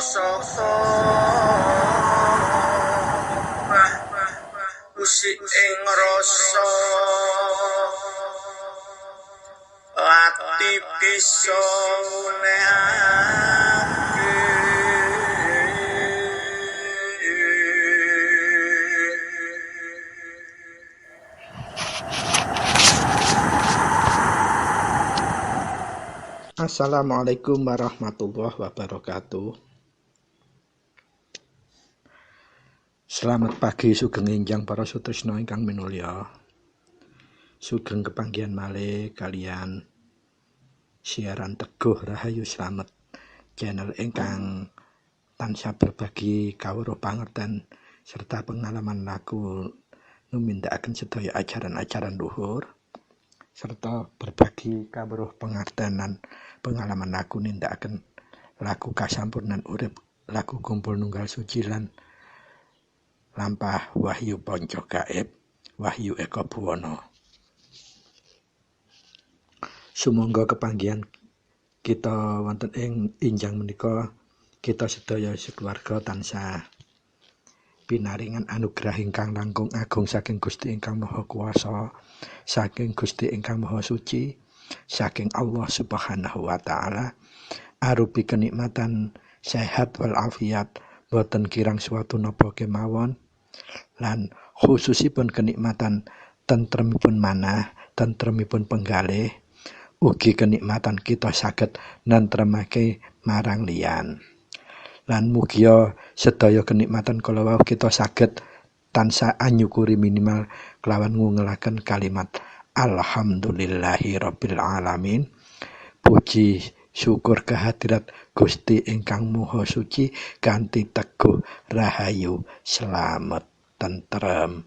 saka musik ing rasa ati bisa ngenehake Assalamualaikum warahmatullahi wabarakatuh. Selamat pagi sugeng enjang para sutresna ingkang minulya. Sugeng kepanggihan malih kalian siaran Teguh Rahayu Slamet, channel ingkang tansah berbagi kawruh pangerten serta pengalaman laku numindakaken sedaya ajaran-ajaran luhur serta berbagi kawruh pangertenan pengalaman laku nindakaken laku kasampurnan urip, laku kumpul nunggal suci lan lampah wahyu panca gaib, wahyu eka buwana. Sumangga kepanggihan kita wonten ing injang menika, kita sedaya sekeluarga tansah pinaringan anugerah ingkang langkung agung saking Gusti ingkang Maha Kuwasa, saking Gusti ingkang Maha Suci, saking Allah Subhanahu wa taala arupi kenikmatan sehat wal afiat, boten kirang suatu napa kemawon, lan khususipun kenikmatan tentremipun manah, tentremipun penggalih, ugi kenikmatan kita saged nentremake marang liyan. Lan mugia sedaya kenikmatan kala wau kita saged tansah anyukuri minimal kelawan ngungelaken kalimat alhamdulillahirabbil alamin. Puji syukur kehadirat Gusti ingkang Maha Suci kanthi teguh rahayu slamet tentrem.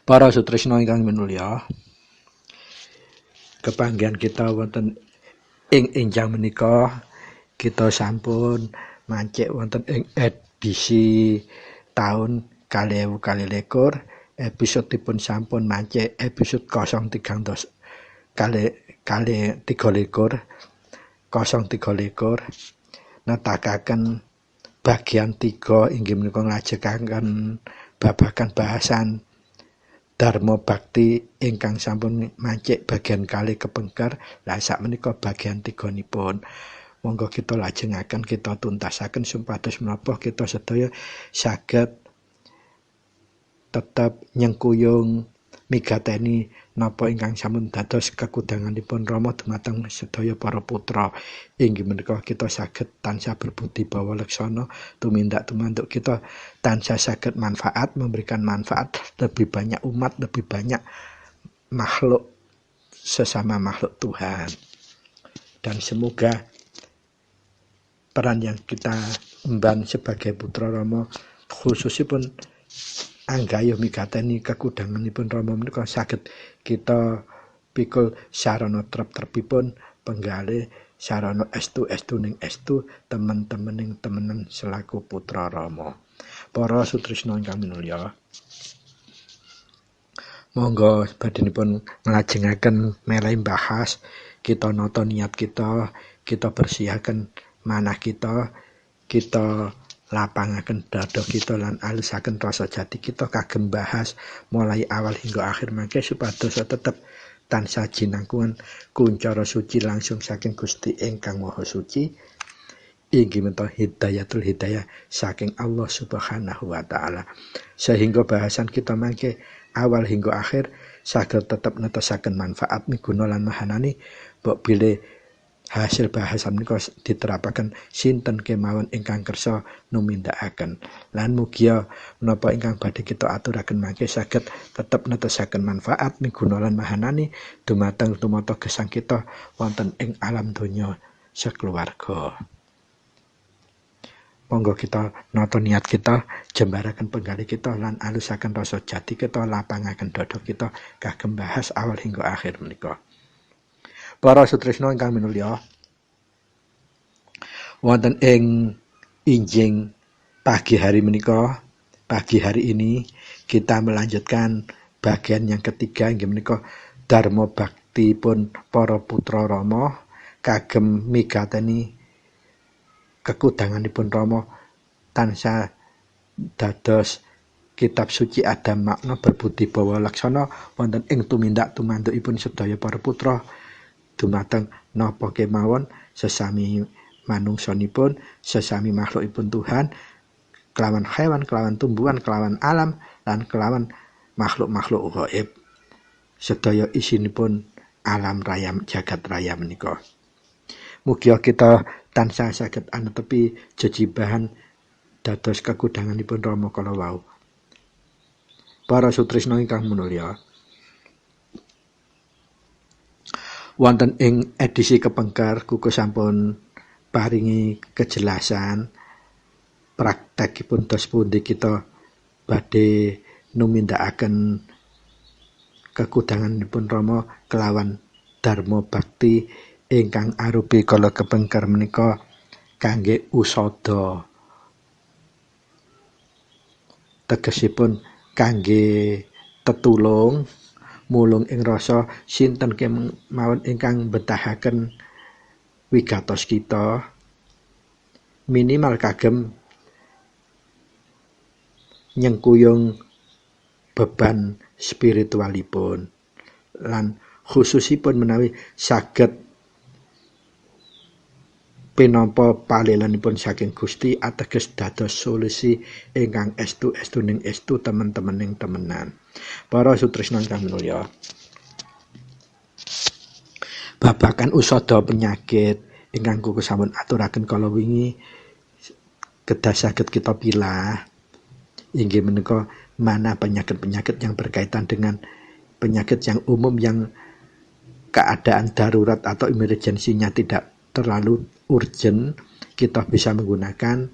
Para sutresna ingkang minulya, kepanggihan kita wonten ing enjang menika kita sampun mancik wonten ing edisi tahun 2022, episodipun sampun mancik episode 023 netakaken bagian 3 inggih menika nglajengaken babagan bahasan Dharma Bakti ingkang sampun mancik bagian kali kepengker. Lah sak menika bagian 3-nipun. Monggo kita lajengaken, kita tuntasaken supados menapa kita sedaya saged tetep nyengkuyung migateni napa ingkang sampun dados kekudanganipun Rama dumateng sedaya para putra. Inggih menika kita saged tansah berbudi bawa leksana tumindak tumanduk kita tansah saged manfaat, memberikan manfaat lebih banyak umat, lebih banyak makhluk, sesama makhluk Tuhan. Dan semoga peran yang kita emban sebagai putra Rama, khususipun anggayuh migateni kekudanganipun Rama menika saged kita pikul sarana trep-trepipun penggalih, sarana estu-estuning estu temen-temening temenan selaku putra Rama. Para sutresna ingkang minulya, monggo badhenipun nglajengaken melih bahas, kita nata niat kita, kita bersihaken manah kita, kita lapangaken dada kita lan alusaken rasa jati kita kagem bahas mulai awal hingga akhir mangke supados tetep tansah jinangkungan kuncara suci langsung saking Gusti ingkang Maha Suci. Inggih menika hidayatul hidayah saking Allah Subhanahu wa taala. Sehingga bahasan kita mangke awal hingga akhir saged tetep netesaken manfaat miguna lan mahanani, mbok bilih hasil bahasan menika diterapaken sinten kemawon ingkang kersa numindakaken. Lan mugia menapa ingkang badhe kita aturaken mangke saged tetep netesaken manfaat miguna lan mahanani dumateng tumata gesang kita wonten ing alam donya sekeluarga. Monggo kita nata niat kita, jembaraken penggalih kita lan alusaken rasa jati kita, lapangaken dada kita kagem bahas awal hingga akhir menika. Para sutresna ingkang minulya, wonten ing injing pagi hari menika, pagi hari ini kita melanjutkan bagian yang ketiga inggih menika Dharma Bakti pun para putra Rama kagem migateni kekudanganipun Rama tansah dados kitab suci ada makna berbudi bawa laksana wonten ing tumindak tumandukipun sedaya para putra dumateng napa kemawon sesami manungsanipun, sesami makhlukipun Tuhan, kelawan hewan, kelawan tumbuhan, kelawan alam, lan kelawan makhluk-makhluk gaib. Sedaya isinipun alam raya jagat raya menika. Mugi kita tansah saged anetepi jejibahan dados kekudanganipun Rama kala wau. Para sutresna ingkang minulya, wonten ing edisi kepengker kuku sampun paringi kejelasan praktekipun dos pundi kita badhe numindakaken kekudanganipun Rama kelawan dharma bakti ingkang arupi kala kepengker menika kangge usada. Tegesipun kangge tetulung mulung ing rasa sinten kemawon ingkang betahaken wigatos kita minimal kagem nyengkuyung beban spiritualipun lan khususipun menawi saged pinampa palelanipun saking Gusti ateges dados solusi ingkang estu-estuning estu temen-temening temenan. Para sutresna ingkang minulya, babagan usada penyakit ingkang kuku sampun aturaken kala wingi kedah saged kita pilah inggih menika mana penyakit-penyakit yang berkaitan dengan penyakit yang umum yang keadaan darurat atau emergensinya tidak terlalu urgent, kita bisa menggunakan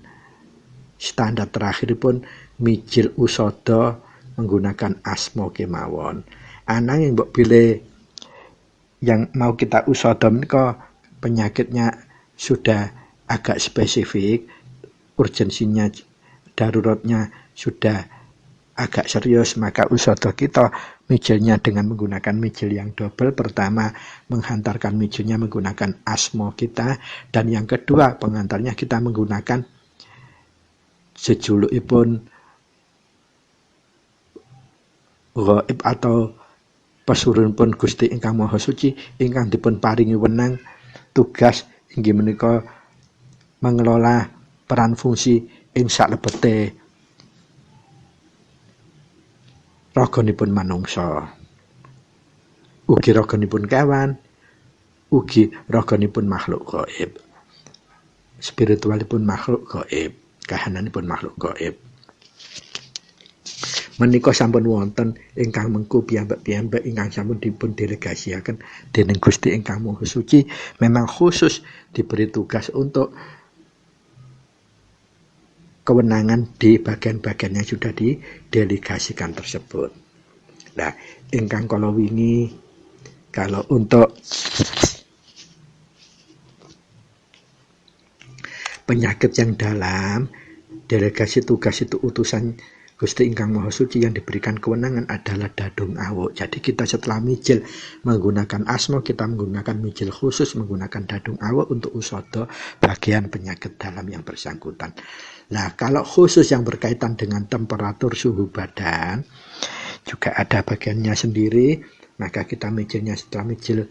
standar terakhir pun mijil usada menggunakan asma kemawon. Ananging mbok pilih yang mau kita usada menika penyakitnya sudah agak spesifik, urgensinya daruratnya sudah agak serius, maka usada kita mijilnya dengan menggunakan mijil yang double. Pertama, menghantarkan mijilnya menggunakan asma kita, dan yang kedua, pengantarnya kita menggunakan jejulukipun gaib atau pesurunipun Gusti ingkang Maha Suci ingkang dipun paringi wenang tugas inggih menika mengelola peran fungsi ing salebete raganipun manungsa, ugi raganipun kewan, ugi raganipun makhluk gaib, spiritualipun makhluk gaib, kahananipun makhluk gaib. Menika sampun wonten ingkang mengku piyambak-piyambak ingkang sampun dipun delegasiaken dening Gusti ingkang Maha Suci, memang khusus diberi tugas untuk kewenangan di bagian-bagian yang sudah didelegasikan tersebut. Nah, ingkang kala wingi kalau untuk penyakit yang dalam, delegasi tugas itu utusan Gusti ingkang Maha Suci yang diberikan kewenangan adalah dadung awuk. Jadi kita setelah mijil menggunakan asma, kita menggunakan mijil khusus menggunakan dadung awuk untuk usada bagian penyakit dalam yang bersangkutan. Nah, kalau khusus yang berkaitan dengan temperatur suhu badan juga ada bagiannya sendiri, maka kita mijilnya setelah mijil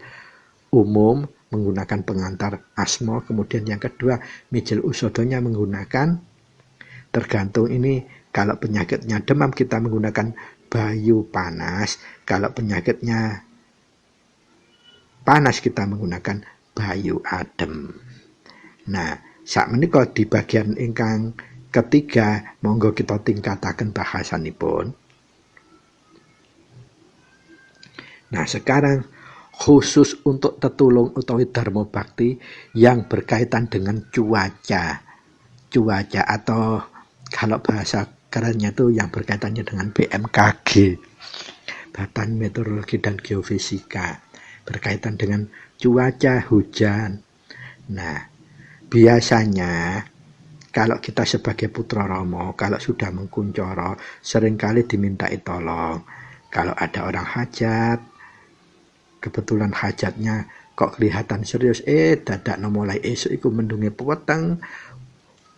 umum menggunakan pengantar asma, kemudian yang kedua mijil usadanya menggunakan tergantung ini, kalau penyakitnya demam kita menggunakan bayu panas, kalau penyakitnya panas kita menggunakan bayu adem. Nah, sak menika di bagian ingkang ketiga, monggo kita tingkataken bahasanipun. Nah, sekarang khusus untuk tetulung utawi dharma bakti yang berkaitan dengan cuaca. Cuaca atau kalau bahasa kerennya itu yang berkaitannya dengan BMKG, Badan Meteorologi dan Geofisika, berkaitan dengan cuaca hujan. Nah, biasanya kalau kita sebagai putra Rama, kalau sudah mengkuncoro, seringkali dimintai tolong. Kalau ada orang hajat, kebetulan hajatnya kok kelihatan serius, dadakno mulai esuk iku mendunge peteng,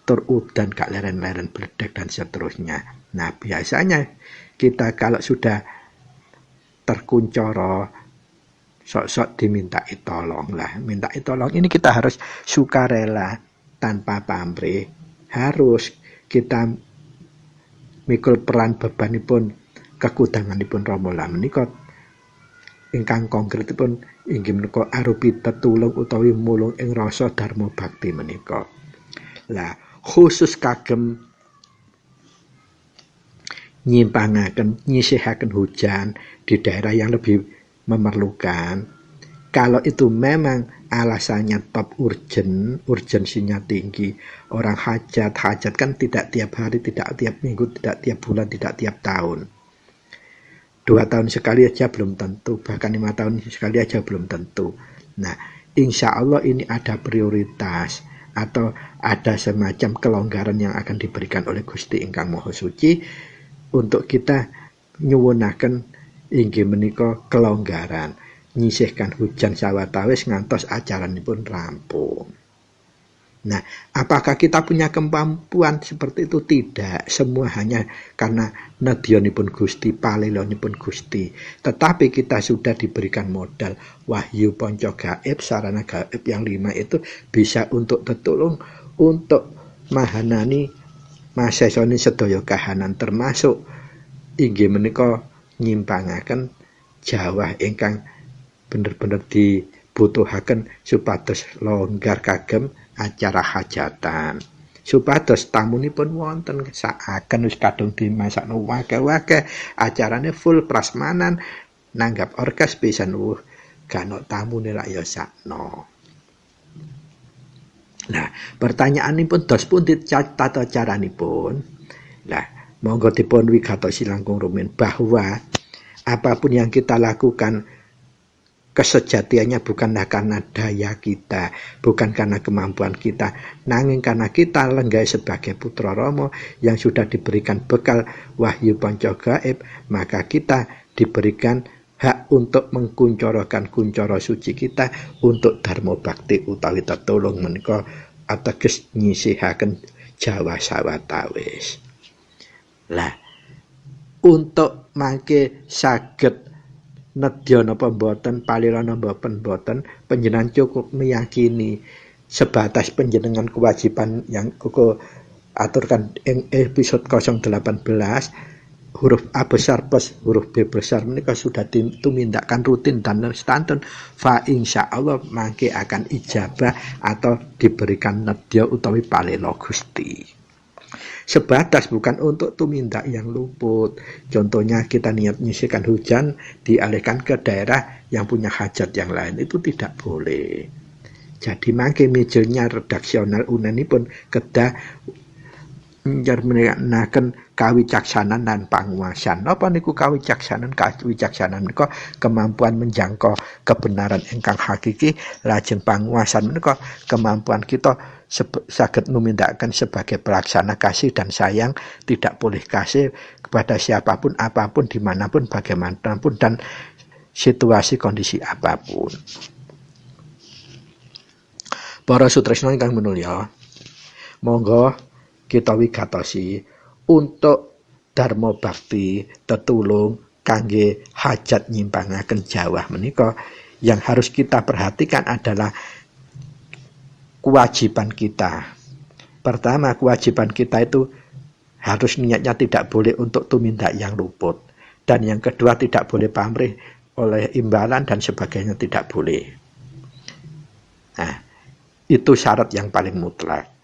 tur udan gak leren-leren bledek dan seterusnya. Nah, biasanya kita kalau sudah terkuncoro, sok-sok dimintai tolong lah. Mintai tolong ini kita harus sukarela tanpa pamrih. Harus kita mikul peran bebanipun kekudanganipun Rama menika ingkang konkretipun inggih menika arupi tetulung utawi mulung ing rasa dharma bakti menika. Lah khusus kagem nyimpangaken nyisihaken hujan di daerah yang lebih memerlukan. Kalau itu memang alasannya top urgensinya tinggi. Orang hajat kan tidak tiap hari, tidak tiap minggu, tidak tiap bulan, tidak tiap tahun. 2 tahun sekali aja belum tentu, bahkan 5 tahun sekali aja belum tentu. Nah, insya Allah ini ada prioritas atau ada semacam kelonggaran yang akan diberikan oleh Gusti Ingkang Maha Suci untuk kita nyuwunaken inggih menika kelonggaran, nyisihkan hujan sawetawis ngantos acaranipun rampung. Nah, apakah kita punya kemampuan seperti itu? Tidak. Semua hanya karena nedyanipun Gusti, palelonipun Gusti. Tetapi kita sudah diberikan modal wahyu panca gaib, sarana gaib yang 5 itu bisa untuk tetulung, untuk mahanani masesoni sedaya kahanan, termasuk inggih menika nyimpangaken jawah ingkang bener-bener dibutuhaken supados longgar kagem acara hajatan, supados tamunipun wonten saaken wis kadung dimasakno wake-wake, acarane full prasmanan, nanggap orkes pisan gano tamune lak ya sakno. Nah, pertanyaanipun dos pundi tata caranipun? Lah, monggo dipun wigatosi langkung rumiyin bahwa apapun yang kita lakukan kesejatiannya bukanlah karena daya kita, bukan karena kemampuan kita, nanging karena kita lenggai sebagai putra Rama yang sudah diberikan bekal wahyu panca gaib, maka kita diberikan hak untuk mengkuncorokan kuncoro suci kita untuk dharma bakti utawi tetulung menika ateges nyisihaken jawa sawetawis. Lah, untuk mangke saged nedya napa mboten, palilana napa mboten, panjenengan cukup meyakini sebatas panjenengan kewajiban yang kuku aturkan ing episode 018 huruf A besar plus huruf B besar menika sudah tumindakkan rutin dan stantun, fa insyaallah mangke akan ijabah atau diberikan nedya utawi palela Gusti. Sebatas bukan untuk tumindak yang luput. Contohnya kita niat nyisihkan hujan dialihkan ke daerah yang punya hajat yang lain, itu tidak boleh. Jadi mangke mejelnya redaksional unanipun kedah njermenaken kawicaksanan dan panguwasan. Napa niku kawicaksanan menika kemampuan menjangkau kebenaran ingkang hakiki, lajeng panguwasan menika kemampuan kita saged numindakaken sebagai pelaksana kasih dan sayang, tidak boleh kasih kepada siapapun, apapun, dimanapun, bagaimanapun, dan situasi kondisi apapun. Para sutresna ingkang minulya, monggo kita wigatosi untuk dharma bakti tetulung kangge hajat nyimpangaken jawah menika yang harus kita perhatikan adalah kewajiban kita. Pertama, kewajiban kita itu harus niatnya tidak boleh untuk tumindak yang luput. Dan yang kedua, tidak boleh pamrih oleh imbalan dan sebagainya, tidak boleh. Nah, itu syarat yang paling mutlak.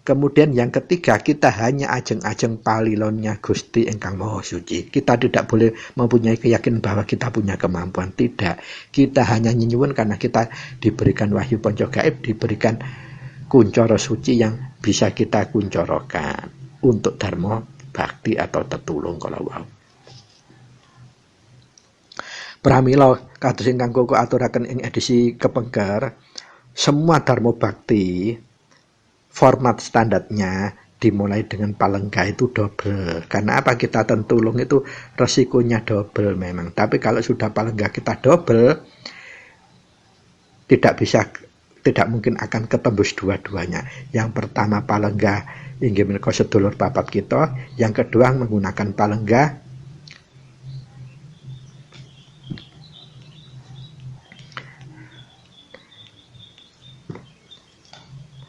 Kemudian yang ketiga, kita hanya ajeng-ajeng palilonnya Gusti Ingkang Maha Suci. Kita tidak boleh mempunyai keyakinan bahwa kita punya kemampuan. Tidak. Kita hanya nyuwun karena kita diberikan wahyu panca gaib, diberikan kuncoro suci yang bisa kita kuncorokan untuk dharma bakti atau tetulung kalau wau. Pramila kados ingkang kula aturaken ing edisi kepengker, semua dharma bakti format standarnya dimulai dengan palengga itu double. Karena apa? Kita tetulung itu resikonya double memang. Tapi kalau sudah palengga kita double, tidak mungkin akan ketembus dua-duanya. Yang pertama palenggah inggih menika sedulur papat kita, yang kedua menggunakan palenggah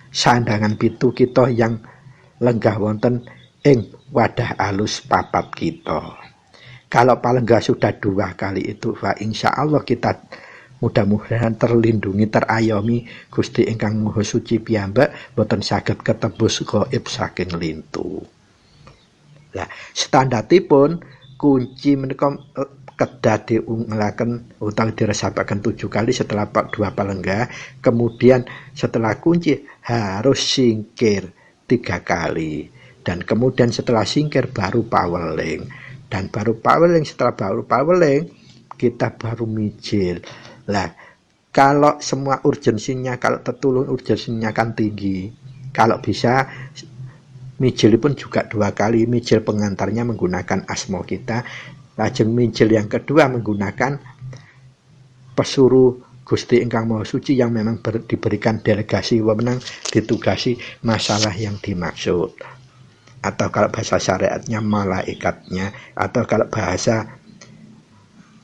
sandangan pitu kita yang lenggah wonten ing wadah alus papat kita. Kalau palenggah sudah 2 kali itu, insya Allah kita mudah-mudahan terlindungi, terayomi Gusti ingkang Maha Suci piyambak, boten saged ketembus gaib saking lintu. Lah, standaripun kunci menika kedah diungelaken utawi diresapaken 7 kali setelah 2 palenggah, kemudian setelah kunci harus singkir 3 kali, dan kemudian setelah singkir baru paweling, dan baru paweling, setelah baru paweling kita baru mijil. Lah, kalau semua urgensinya, kalau tetulung urgensinya kan tinggi, kalau bisa mijil pun juga 2 kali, mijil pengantarnya menggunakan asma kita, lajeng mijil yang kedua menggunakan pesuruh Gusti ingkang Maha Suci yang memang diberikan delegasi wewenang, ditugasi masalah yang dimaksud, atau kalau bahasa syariatnya malaikatnya, atau kalau bahasa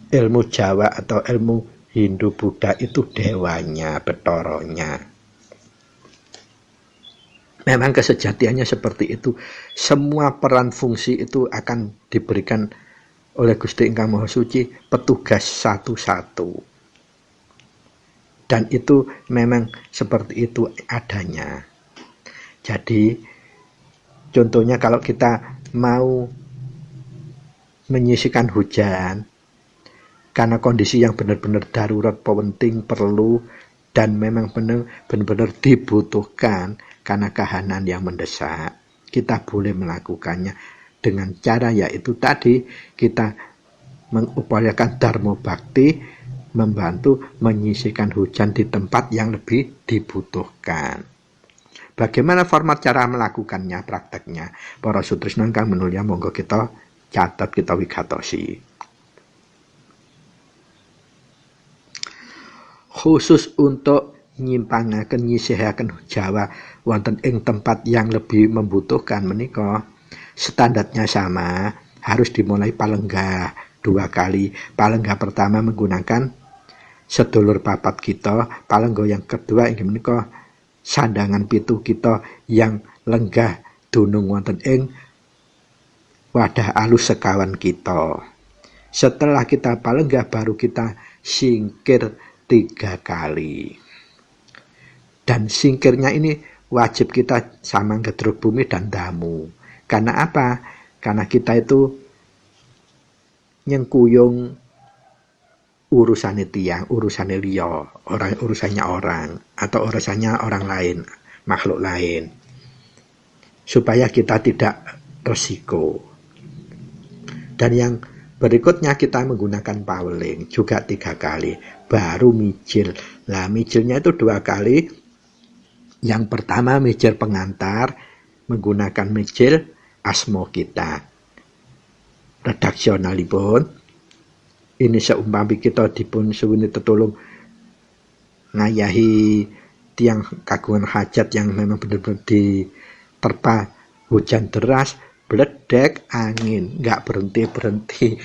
ilmu Jawa atau ilmu Hindu Buddha itu dewanya, betoronya. Memang kesejatiannya seperti itu. Semua peran fungsi itu akan diberikan oleh Gusti ingkang Maha Suci petugas satu-satu. Dan itu memang seperti itu adanya. Jadi contohnya kalau kita mau menyisikan hujan karena kondisi yang benar-benar darurat, penting, perlu, dan memang benar-benar dibutuhkan karena kahanan yang mendesak, kita boleh melakukannya dengan cara yaitu tadi kita mengupayakan dharma bakti, membantu menyisikan hujan di tempat yang lebih dibutuhkan. Bagaimana format cara melakukannya, prakteknya? Para sutresna kang menulya monggo kita catat, kita wigatosi. Khusus untuk nyimpangaken nyisihaken Jawa wonten ing tempat yang lebih membutuhkan menika standarnya sama, harus dimulai palenggah 2 kali. Palenggah pertama menggunakan sedulur papat kita, palenggah yang kedua inggih menika sandangan pitu kita yang lenggah dunung wonten ing wadah alus sekawan kita. Setelah kita palenggah baru kita singkir 3 kali. Dan singkirnya ini wajib kita sama ngedruk bumi dan damu. Karena apa? Karena kita itu nyengkuyung urusannya tiang, urusannya liya, urusannya orang, atau urusannya orang lain, makhluk lain. Supaya kita tidak resiko. Dan yang berikutnya kita menggunakan paweling juga 3 kali, baru mijil. Nah, mijilnya itu 2 kali. Yang pertama mijil pengantar menggunakan mijil asma kita. Redaksionalipun ini seumpami kita dipun suwuni tetulung ngayahi tiang kagungan hajat yang memang benar-benar diterpa hujan deras, bledek angin, nggak berhenti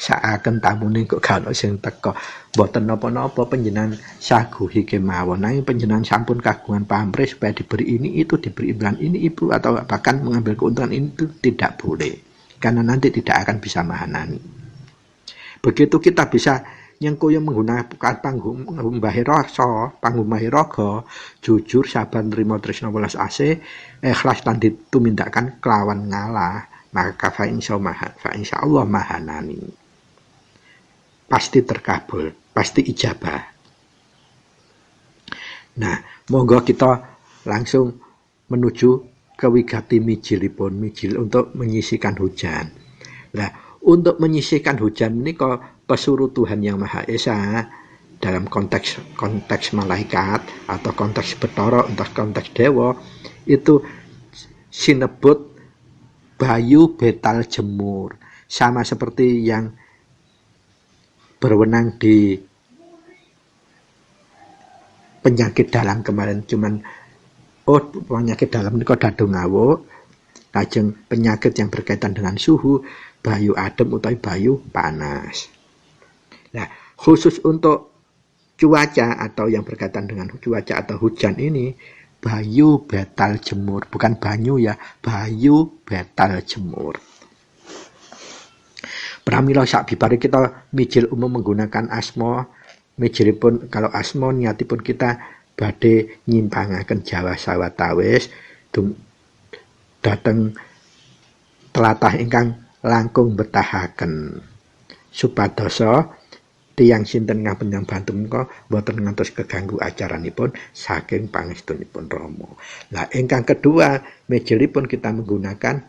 saaken tamune kok gak ono sing teka, mboten napa-napa panjenengan saguhi kemawon, nanging panjenengan sampun kagungan pamrih supaya diberi ini itu, diberi imbalan ini ibu, atau bahkan mengambil keuntungan itu tidak boleh, karena nanti tidak akan bisa mahanani. Begitu kita bisa nyengkuya menggunakan panggung mbahi rasa, panggung mbahi raga, jujur, sabar, nrimo, tresna, welas asih, ikhlas lan ditumindakkan kelawan ngalah, maka fa insyaallah mahanani. Pasti terkabul, pasti ijabah. Nah, monggo kita langsung menuju ke wigati mijilipun, mijil untuk menyisikan hujan. Nah, untuk menyisihkan hujan ini kok pesuruh Tuhan Yang Maha Esa dalam konteks malaikat atau konteks Bathara, entah konteks dewa, itu sinebut bayu betal jemur, sama seperti yang berwenang di penyakit dalam kemarin cuman penyakit dalam niku dadu ngawuk, lajeng penyakit yang berkaitan dengan suhu, bayu adem utawi bayu panas. Nah, khusus untuk cuaca atau yang berkaitan dengan cuaca atau hujan ini, bayu betal jemur, bukan banyu ya, bayu betal jemur. Pramila sakbibare kita mijil umum menggunakan asma, mijilipun kalau asma niatipun kita badhe nyimpangaken Jawa sawetawis dhateng tlatah ingkang langkung betahaken supadosa tiyang sinten ngapunten bantu menika boten ngantos keganggu acaranipun saking pangestunipun Rama. Lah ingkang kedua, mijilipun kita menggunakan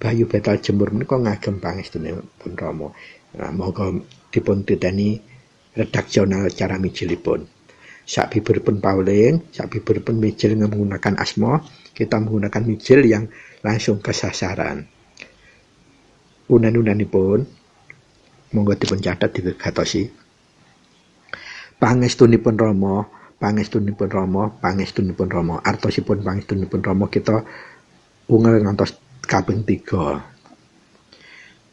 bayu betal jemur menika ngagem pangestunipun Rama. Nah, monggo dipun titeni redaksional cara mijilipun. Sakbibiripun pauling, sakbibiripun mijil menggunakan asma, kita menggunakan mijil yang langsung ke sasaran. Unan-unanipun monggo dipun catet diwegatosi. Pangestunipun Rama, pangestunipun Rama, pangestunipun Rama. Artosipun pangestunipun Rama kita ungel ngantos kaping 3.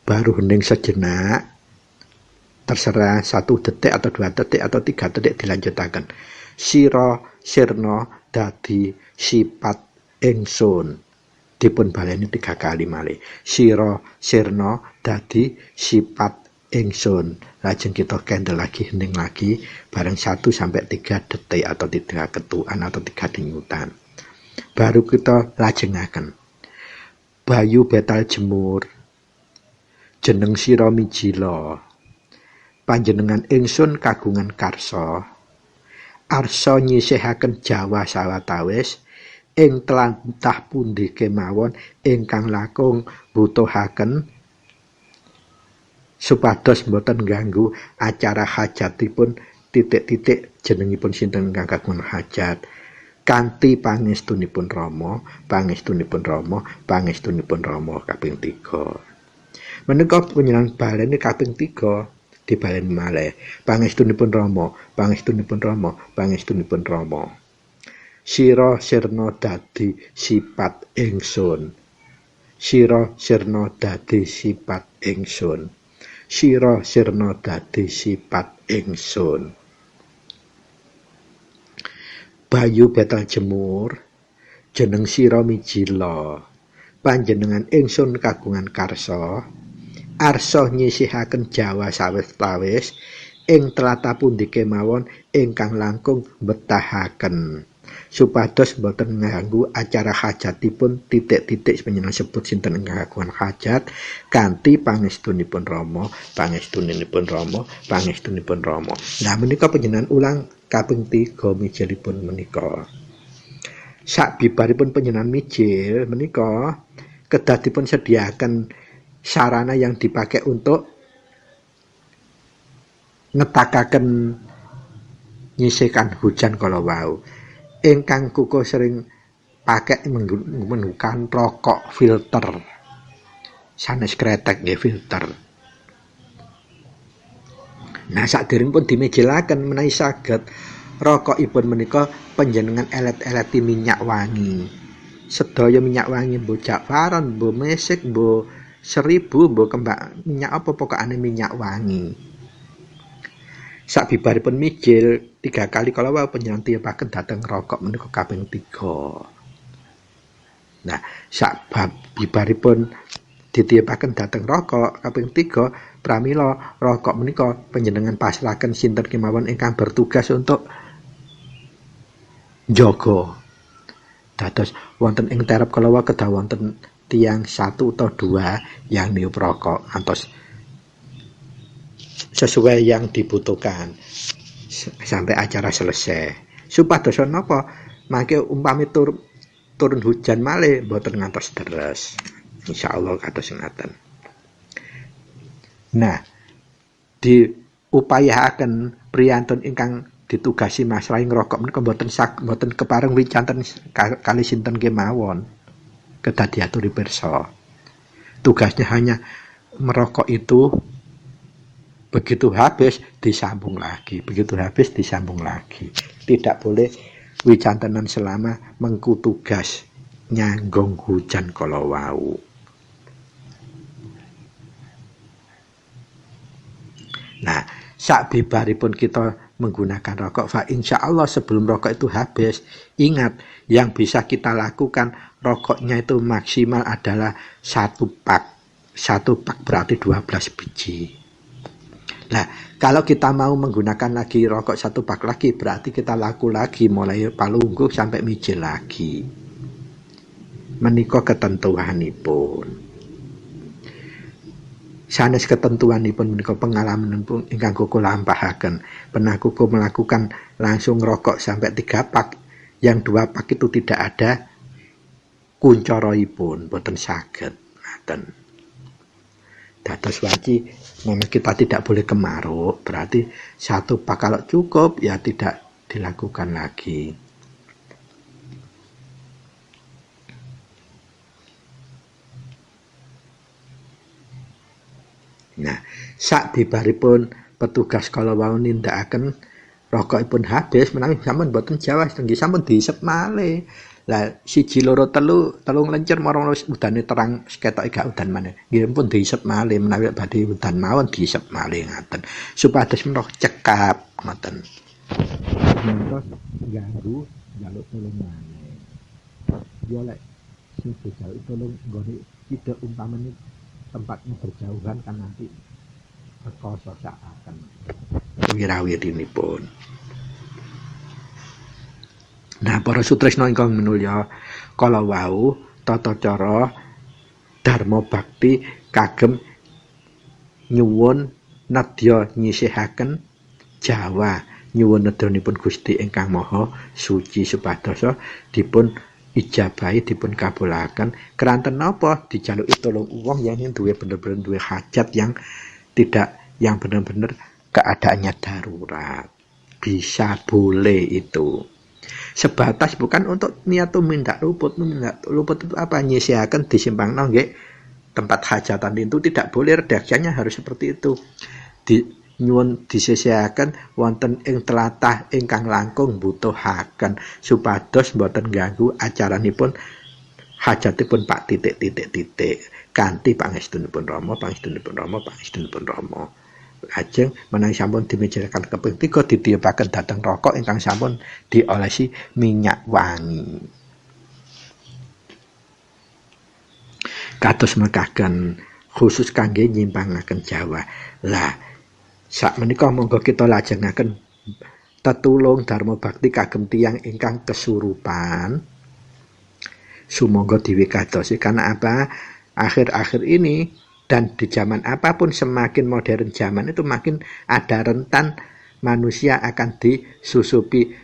Baru hening sejenak, terserah 1 detik atau 2 detik atau 3 detik dilanjutaken. Sira sirna dadi sipat ingsun. Dipun baleni 3 kali malih. Sira sirna dadi sipat ingsun. Lajeng kita kendel lagi, hening lagi bareng 1 sampai 3 detik atau 3 ketukan atau 3 denyutan. Baru kita lajengaken. Bayu betal jemur, jeneng sira mijila. Panjenengan ingsun kagungan karsa. Arsa nyisihaken Jawa sawetawis ing tlatah pundi kemawon ingkang langkung butuhaken supados boten ganggu acara hajatipun titik-titik jenengipun sinten ingkang kagungan hajat kanthi pangestunipun Rama, pangestunipun Rama, pangestunipun Rama kaping 3. Menika panjenengan baleni kaping 3 dibalen malih. Pangestunipun Rama, pangestunipun Rama, pangestunipun Rama. Sira sirna dadi sipat ingsun. Sira sirna dadi sipat ingsun. Sira sirna dadi sipat ingsun. Bayu betal jemur, jeneng sira mijila. Panjenengan ingsun kagungan karsa. Arsa nyisihaken Jawa sawetawis ing tlatah pundi kemawon ingkang langkung betahaken. Supados boten ngganggu acara hajatipun titik-titik panjenengan sebut sinten ingkang kagungan hajat kanthi pangestunipun Rama, pangestunipun Rama, pangestunipun Rama. Nah menika panjenengan ulang kaping 3 mijilipun menika. Sakbibaripun panjenengan mijil menika kedah dipun sediaken sarana yang dipakai untuk ngetakaken nyisihkan hujan kala wau. Ingkang kuku sering pakai menggunakan rokok filter. Sanes kretek nggih filter. Nah saderengipun dimijilaken menawi saged rokokipun menika panjenengan elet-eleti minyak wangi. Sedaya minyak wangi mbo jakfaron, mbo mesik, mbo 1000, mbo kembang minyak apa pokokane minyak wangi. Sakbibaripun mijil 3 kali kala wau panjenengan tiyapaken dhateng rokok menika kaping 3. Nah, sakbibaripun ditiyapaken dhateng rokok kaping 3, pramila rokok menika panjenengan pasrahaken sinten kemawon ingkang bertugas untuk njaga. Dados wonten ing terep kala wau kedah wonten tiyang 1 atau 2 yang niup rokok antos sesuai yang dibutuhkan sampai acara selesai. Supados napa? Mangke umpami turun hujan malih mboten ngantos deres. Insyaallah kados ngaten. Nah, diupayahaken priyantun ingkang ditugasi masrahi ngrokok menika mboten kepareng wicanten kali sinten kemawon. Kedah diaturi pirsa. Tugasnya hanya merokok itu Begitu habis disambung lagi, begitu habis disambung lagi. Tidak boleh wicantenan selama mengku tugas nyanggong hujan kalau wau. Nah, sak bibaripun kita menggunakan rokok, fa insya Allah sebelum rokok itu habis, ingat yang bisa kita lakukan rokoknya itu maksimal adalah 1 pak. 1 pak berarti 12 biji. Nah, kalau kita mau menggunakan lagi rokok 1 pak lagi, berarti kita laku lagi mulai palungguh sampai mijil lagi. Menika ketentuanipun. Sanes ketentuanipun menika pengalaman ingkang kula lampahaken. Pernah kula melakukan langsung rokok sampai 3 pak. Yang 2 pak itu tidak ada kuncoroipun, boten saged. Ngaten. Dados waci memang kita tidak boleh kemaruk, berarti 1 pak kalau cukup ya tidak dilakukan lagi. Nah, sak bibaripun petugas kala wau nindakaken rokokipun habis menawi sampun boten jawas nggih sampun diisep malih. Lah 1 2 3 telung lencer marang udane terang ketoke gak udan maneh. Nggih pun diisep malih menawi badhe udan mawon diisep malih ngaten. Supados menawa cekap ngoten. Mentos ganggu njaluk tulung maneh. Yo lek sing dijaluk tulung nggone tidak umpamane tempatnya berjauhan kan nanti rekoso akan wirawiripun. Nah, para sutresna ingkang minulya, kala wau tata cara dharma bakti kagem nyuwun nedya nyisihaken Jawa nyuwun nedyanipun Gusti ingkang Maha Suci supados dipun ijabahi dipun kabulaken keranten napa dijaluki tulung wong yang duwe bener-bener duwe hajat yang tidak yang benar-benar keadaannya darurat. Bisa boleh itu. Sebatas bukan untuk niat mindak luput. Mindak luput itu apa? Nyisihaken disimpangno nggih tempat hajatan itu tidak boleh, redaksinya harus seperti itu. Nyuwun disisihaken wonten ing tlatah ingkang langkung butuhaken supados boten ganggu acaranipun hajatipun Pak titik kanthi pangestunipun Rama lajeng menawi sampun dimijilkan kaping 3 ditiupaken dhateng rokok ingkang sampun diolesi minyak wangi. Kados mekaken khusus kangge nyimpangaken Jawa. Lah sak menika monggo kita lajengaken tetulung dharma bakti kagem tiyang ingkang kesurupan. Sumangga diwikadosi karena apa? Akhir-akhir ini dan di zaman apapun semakin modern zaman itu makin ada rentan manusia akan disusupi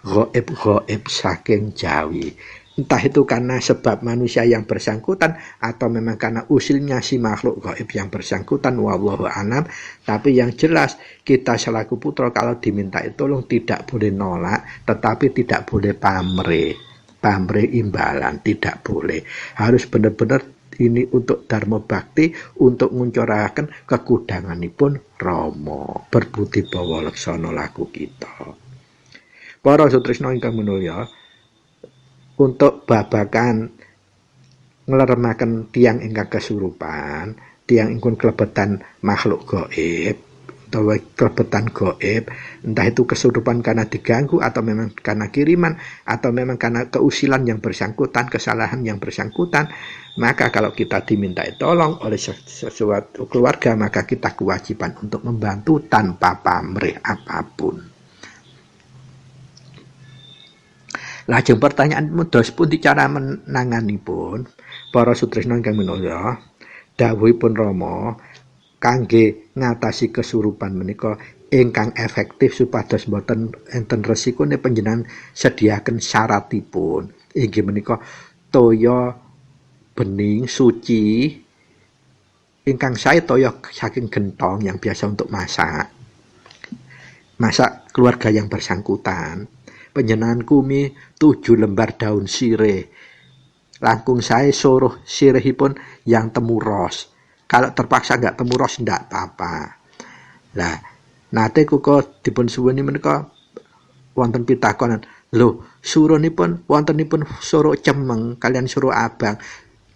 gaib saking Jawi. Entah itu karena sebab manusia yang bersangkutan atau memang karena usilnya si makhluk gaib yang bersangkutan, wallahu a'lam. Tapi yang jelas kita selaku putra kalau diminta tolong tidak boleh nolak, tetapi tidak boleh pamrih imbalan, tidak boleh. Harus benar-benar ini untuk dharma bakti, untuk nguncuraken kekudanganipun Rama, berbudi bawa laksana laku kita. Para sutresna ingkang minulya, untuk babakan ngleremaken tiang ingkang kesurupan, tiang ingkang klebetan makhluk gaib atau klebetan gaib, entah itu kesurupan karena diganggu atau memang karena kiriman atau memang karena keusilan yang bersangkutan, kesalahan yang bersangkutan, maka kalau kita diminta tolong oleh sesuatu keluarga, maka kita kewajiban untuk membantu tanpa pamrih apapun. Lajeng pertanyaan mudos pun cara menanganipun para sutresna ingkang minulya, dawuhipun Rama kangge ngatasi kesurupan menika ingkang efektif supados boten enten resikone panjenengan sediaken syaratipun. Inggih menika toya bening suci ingkang sae toya saking gentong yang biasa untuk masak keluarga yang bersangkutan. Panjenengan kumi 7 lembar daun sirih. Langkung sae suruh sirihipun yang temuros. Kalau terpaksa enggak temuros enggak apa-apa. Lah nate kuko dipun suwuni menika wonten pitakonan, lho suronipun wontenipun suro cemeng kalian suro abang,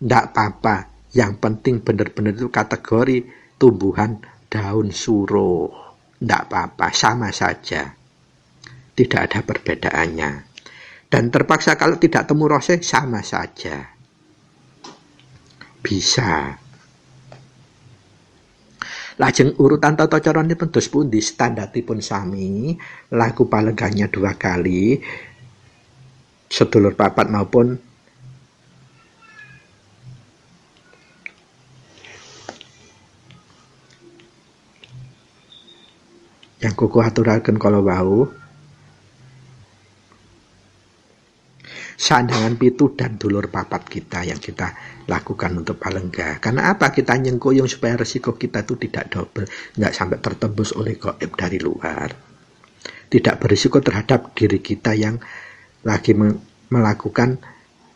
ndak apa-apa, yang penting benar-benar itu kategori tumbuhan daun suro, ndak apa-apa, sama saja, tidak ada perbedaannya. Dan terpaksa kalau tidak temu rose sama saja, bisa. Lajeng urutan tata caranipun dos pundi, standaripun sami, laku palenggahnya 2 kali, sedulur papat maupun yang kuku aturaken kala wau, sandangan pitu dan dulur papat kita yang kita lakukan untuk palenggah. Karena apa? Kita nyengkuyung supaya resiko kita itu tidak double, nggak sampai tertembus oleh gaib dari luar. Tidak berisiko terhadap diri kita yang lagi melakukan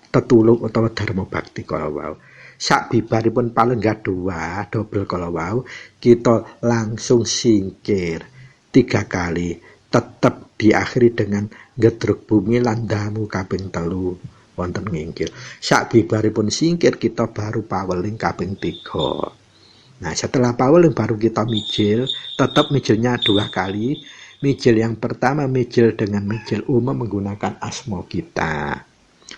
tetulung atau dharma bakti kala wau. Sak bibaripun palenggah 2 double kala wau, kita langsung singkir 3 kali, tetap diakhiri dengan gedruk bumi lan damu kaping 3 wonten ngingkil. Sak bibaripun singkir kita baru paweling kaping 3. Nah, setelah paweling baru kita mijil, tetap mijilnya 2 kali. Mijil yang pertama mijil dengan mijil umum menggunakan asma kita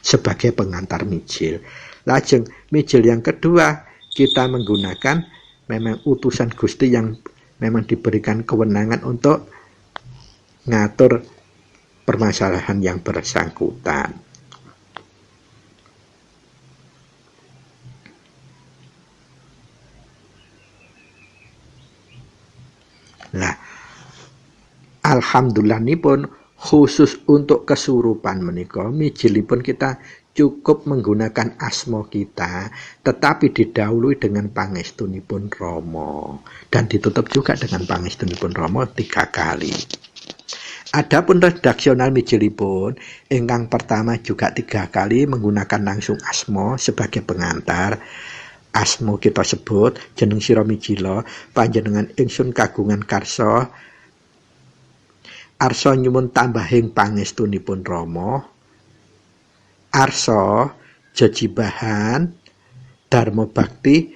sebagai pengantar mijil. Lajeng mijil yang kedua kita menggunakan memang utusan Gusti yang memang diberikan kewenangan untuk ngatur permasalahan yang bersangkutan. Nah, alhamdulillah nipun khusus untuk kesurupan menika mijilipun kita cukup menggunakan asma kita, tetapi didahului dengan pangestunipun Rama dan ditutup juga dengan pangestunipun Rama 3 kali. Adapun redaksional mijilipun ingkang pertama juga 3 kali menggunakan langsung asma sebagai pengantar. Asma kita sebut jeneng sira mijila, panjenengan ingsun kagungan karsa arsa nyuwun tambahing pangestunipun Rama, arsa jejibahan dharma bakti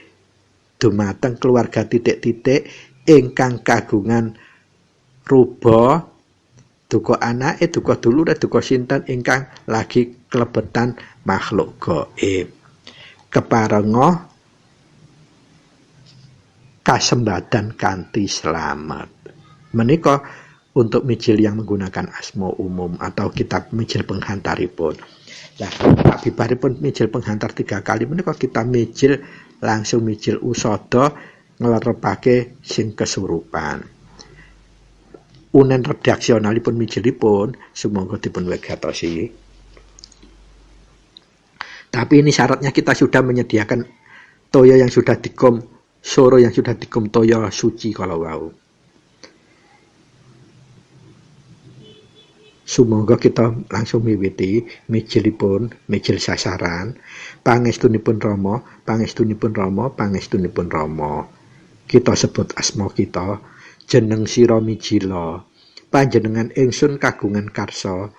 dumateng keluarga titik-titik ingkang kagungan ruba duka anake, duka dulure, duka sinten ingkang lagi klebetan makhluk gaib. Keparenga kasembadan kanthi selamat. Menika untuk mijil yang menggunakan asma umum atau kitab mijil penghantaripun. Nah, sabibaripun mijil penghantar 3 kali menika kita mijil langsung mijil usada nglerepake sing kesurupan. Unen redaksionalipun mijilipun sumangga dipun wegatosi. Tapi ini syaratnya kita sudah menyediakan toya yang sudah dikom, soro yang sudah dikom toya suci kalau wau. Sumangga kita langsung miwiti mijilipun, mijil sasaran, pangestunipun Rama, pangestunipun Rama, pangestunipun Rama. Kita sebut asma kita, jeneng sira mijila, panjenengan ingsun kagungan karsa,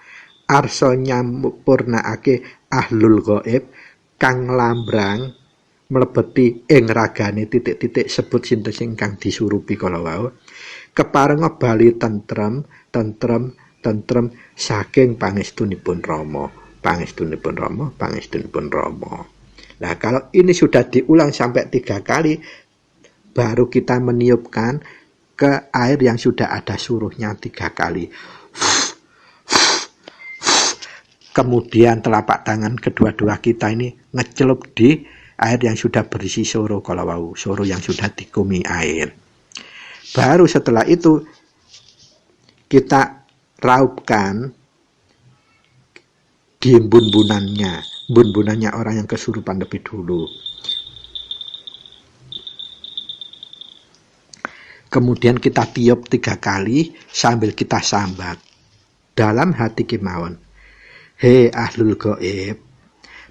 arsa nyampurnakake ahlul gaib kang lambrang mlebeti ing ragane titik-titik sebut sinten ingkang disurupi kala wau. Keparenga bali tentrem saking pangestunipun Rama, pangestunipun Rama, pangestunipun Rama. Nah, kalau ini sudah diulang sampai 3 kali, baru kita meniupkan ke air yang sudah ada suruhnya 3 kali. Kemudian telapak tangan kedua-dua kita ini ngecelup di air yang sudah berisi soro kalau wau, soro yang sudah dikumi air. Baru setelah itu kita raupkan di bun-bunannya orang yang kesurupan lebih dulu. Kemudian kita tiup 3 kali sambil kita sambat dalam hati kemawon. He ahlul gaib,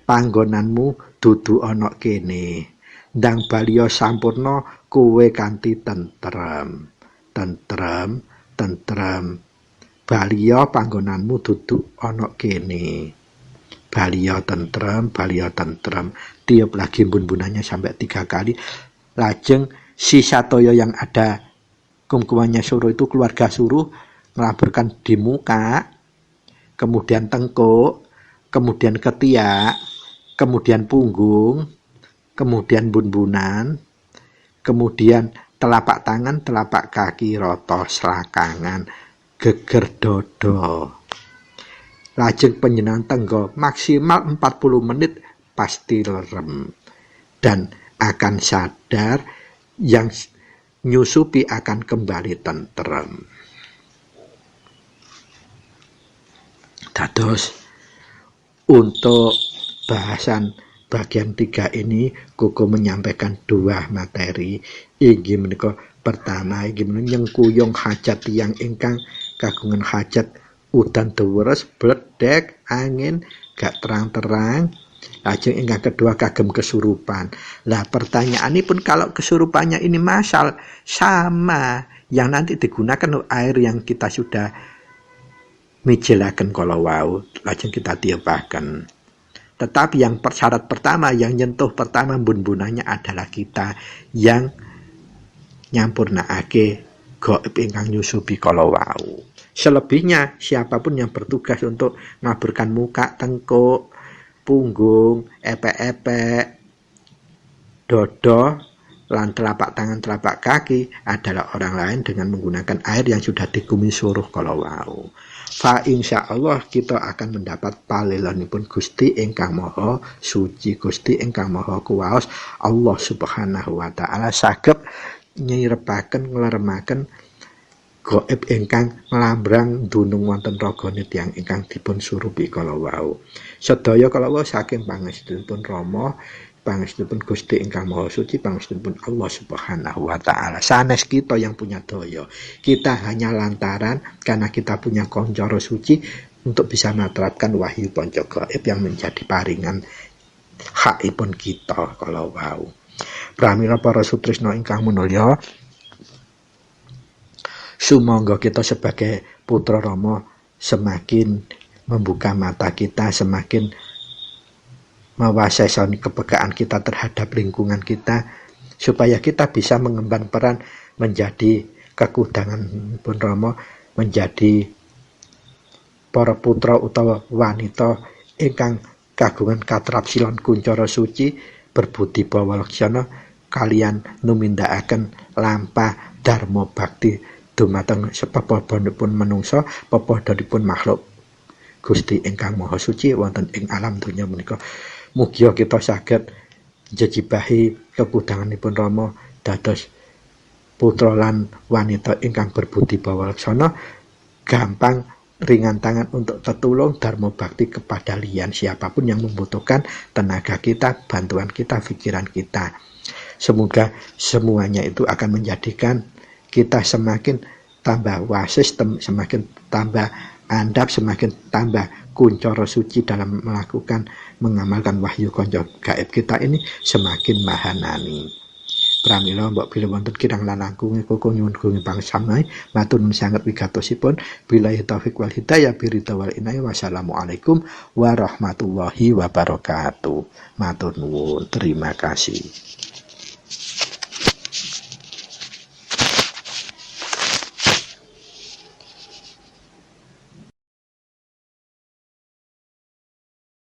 panggonanmu dudu ana kene. Ndang baliya sampurna kowe kanthi tentrem. tentrem. Baliya panggonanmu duduk ana kene. Baliya tentrem. Tiup lagi bun-bunannya sampai 3 kali. Lajeng si Satya yang ada kumkumannya suruh itu keluarga suruh melaburkan di muka, kemudian tengkuk, kemudian ketiak, kemudian punggung, kemudian bun-bunan, kemudian telapak tangan, telapak kaki, rata selakangan, geger dodo. Lajeng penjenengan tenggo maksimal 40 menit pasti lerem dan akan sadar, yang nyusupi akan kembali tentrem. Dados untuk bahasan bagian 3 ini Koko menyampaikan 2 materi. Inggih menika pertama inggih nyengkuyung hajat tiyang ingkang kagungan hajat udan deres bledek angin gak terang-terang. Lajeng ingkang kedua kagem kesurupan. Lah pertanyaanipun kalau kesurupannya ini masal sama yang nanti digunakan air yang kita sudah mijelaken kala wau, lajeng kita tiupaken. Tetapi yang syarat pertama, yang nyentuh pertama bun-bunannya adalah kita yang nyampurnakake gaib ingkang nyusupi kala wau. Selebihnya siapapun yang bertugas untuk ngaburkan muka, tengkuk, punggung, epek-epek, dodo, lan telapak tangan, telapak kaki adalah orang lain dengan menggunakan air yang sudah dikumis suruh kala wau. Fa insyaallah kita akan mendapat palelonipun Gusti ingkang Maha Suci, Gusti ingkang Maha Kuwaos, Allah Subhanahu wa taala saged nyirepaken ngleremaken gaib ingkang nglambrang dunung wonten ragane tiyang ingkang dipun surupi kala wau. Sedaya kala wau saking pangestunipun Rama, pangestunipun Gusti ingkang Maha Suci, pangestunipun Allah Subhanahu wa taala. Sanes kita yang punya daya. Kita hanya lantaran karena kita punya koncara suci untuk bisa menerapkan wahyu panca gaib yang menjadi paringan hakipun kita kala wau. Pramila para sutresna ingkang minulya, sumangga kita sebagai putra Rama semakin membuka mata kita, semakin mewasesani kepekaan kita terhadap lingkungan kita, supaya kita bisa mengemban peran menjadi kekudangan pun Rama, menjadi para putra utawa wanita ingkang kagungan katrapsilan kuncara suci, berbudi bawalaksana kalian numindakaken lampah dharma bakti dumateng pepadhanipun manungsa, pepadhanipun makhluk Gusti ingkang Maha Suci wonten ing alam donya menika. Mugi kita saged njejibahi kekudanganipun Rama dados putra lan wanita ingkang berbudi bawalaksana, gampang ringan tangan untuk tertulung dharma bakti kepada lian siapapun yang membutuhkan tenaga kita, bantuan kita, pikiran kita. Semoga semuanya itu akan menjadikan kita semakin tambah wasis, semakin tambah andap, semakin tambah kuncara suci dalam melakukan mengamalkan wahyu konco gaib kita ini semakin mahanani. Pramila mbok bilih wonten kirang langkung Koko nyuwun gunung pangsamai matur nuwun sanget wigatosipun. Billahi taufik wal hidayah biridha wal inayah. Wassalamualaikum warahmatullahi wabarakatuh. Matur nuwun, terima kasih.